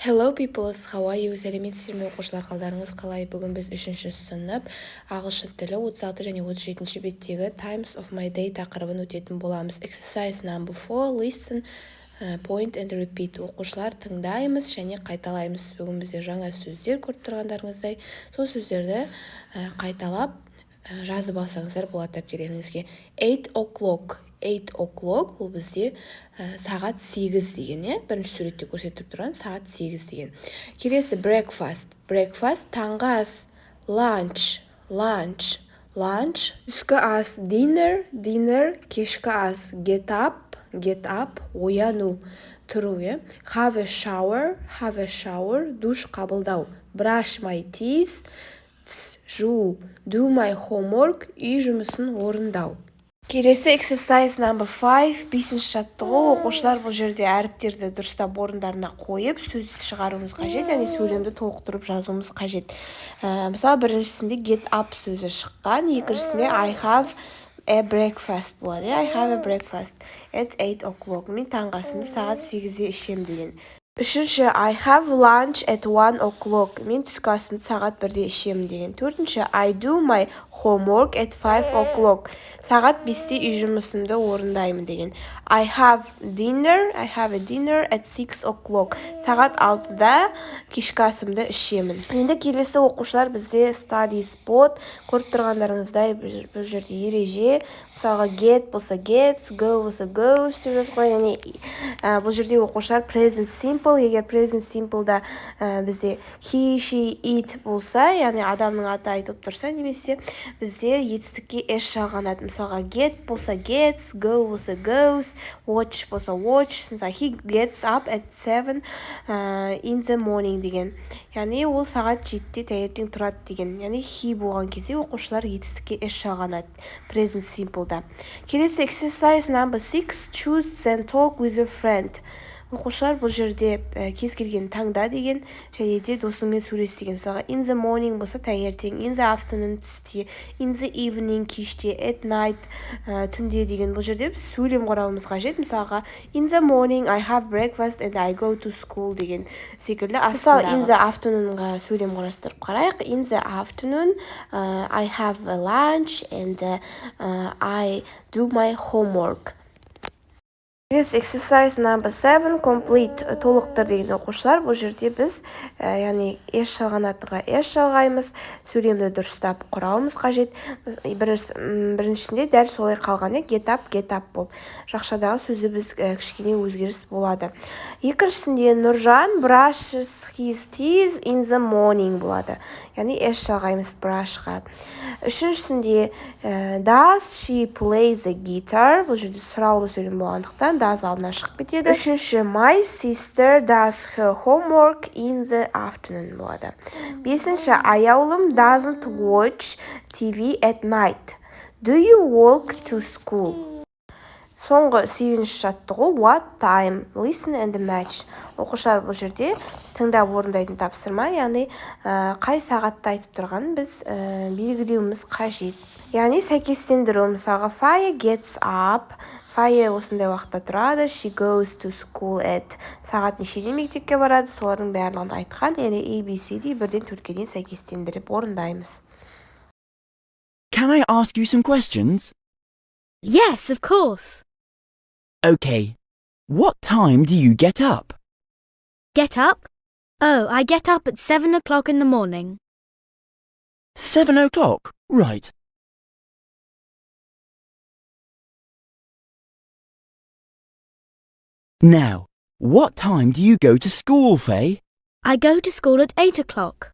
Hello peoples, how are you? Сәлеметсіздер ме оқушылар, қалдарыңыз қалай? Бүгін біз 3-ші сынып ағылшын тілі 36 және 37-ші беттегі Times of my day тақырыбын өтетін боламыз. Exercise number 4, listen, point and repeat. Оқушылар тыңдаймыз және қайталаймыз. Бүгін бізде жаңа сөздер көріп тұрғандарыңыздай, сол сөздерді қайталап жазып алсаңыздар болады дәптеріңізге. 8 o'clock бұл бізде сағат 8 деген, бірінші суретте көрсетіп тұрған сағат 8 деген. Келесі breakfast таңғы ас. Lunch түскі ас. Dinner кешкі ас. Get up ояну, тұру. Have a shower душ қабылдау. Brush my teeth жуу. Do my homework үй жұмысын орындау. Келесі exercise number 5, 5-ші жаттығу. Оқушылар бұл жерде әріптерді дұрыстап орындарына қойып, сөз шығаруымыз қажет, яғни сөйлемді толықтырып жазуымыз қажет. Мысалы, біріншісінде get up сөзі шыққан, екіншісінде I have a breakfast болады. I have a breakfast at 8 o'clock. Мен таңғы асымды сағат 8-де ішем деген. Үшінші, I have lunch at 1 o'clock. Мен түскі асымды сағат 1-де ішем деген. Төртінші, I do my homework at 5 o'clock. Сағат 5-те үй жұмысымды орындаймын деген. I have a dinner at 6 o'clock. Сағат 6-да кешкі асымды ішемін. Енді келесі оқушылар бізде study spot. Көріп тұрғандарыңыздай бұл жерде ереже. Мысалға get болса gets, go болса goes деп жазып қойған. Яғни бұл жерде оқушылар present simple. Егер present simple'да бізде he, she, it болса, яғни адамның аты айтылып тұрса, немесе бізде етістікке s жалғанады. Мысалға get болса gets, go болса goes, watch болса watch. Мысалы he gets up at 7 in the morning деген. Яғни ол сағат 7-те таңертең тұрады деген. Яғни he болған кезде оқушылар етістікке s жалғанады present simple'да. Келесі exercise number 6, choose and talk with a friend. Оқушылар бұл жерде кез келген таңда деген, және де досыңмен сөйлес деген. Мысалға in the morning болса таңертең, in the afternoon түсте, in the evening кеште, at night түнде деген. Бұл жерде біз сөйлем құрауымыз қажет. Мысалға in the morning I have breakfast and I go to school деген секілді. Мысалы in the afternoonға сөйлем құрастырып қарайық. In the afternoon I have a lunch and I do my homework. This exercise number 7, complete, толықтыр деген оқушылар. Бұл жерде біз яғни s жалғанатыға s жалғаймыз, сөйлемді дұрыстап құрауымыз қажет. Біріншісінде дәл солай қалған, get up болып. Жақшадағы сөзі біз кішкене өзгеріс болады. Екіншісінде Нұржан brushes his teeth in the morning болады. Яғни s жалғаймыз brushқа. Үшіншісінде does she play the guitar? Бұл жерде сұраулы сөйлем болғандықтан does алдына шығып кетеді. Үшінші, my sister does her homework in the afternoon болады. Бесінші, аяулым doesn't watch TV at night. Do you walk to school? Соңғы 8-ші жаттығу what time, listen and match. Оқушылар бұл жерде тыңдап орындайтын тапсырма, яғни қай сағатта айтып тұрғанын біз белгілеуіміз қажет. Яғни сәйкестендіру. Мысалға Faya gets up, Faya осындай уақытта тұрады, she goes to school at сағат нешеде мектепке барады, солардың барлығын айтқан, яғни ABCD 1-ден 4-ге дейін сәйкестендіріп орындаймыз. Can I ask you some questions? Yes, of course. Okay. What time do you get up? Get up? Oh, I get up at 7 o'clock in the morning. 7 o'clock, right. Now, what time do you go to school, Faye? I go to school at 8 o'clock.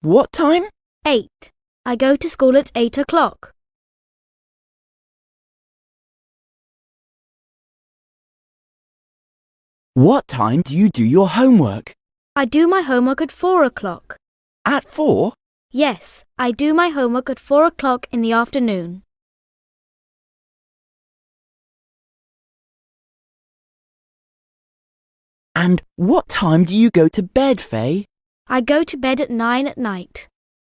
What time? 8. I go to school at 8 o'clock. What time do you do your homework? I do my homework at 4 o'clock. At 4? Yes, I do my homework at 4 o'clock in the afternoon. And what time do you go to bed, Faye? I go to bed at 9 at night.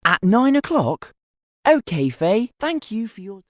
At 9 o'clock? Okay, Faye, thank you for your...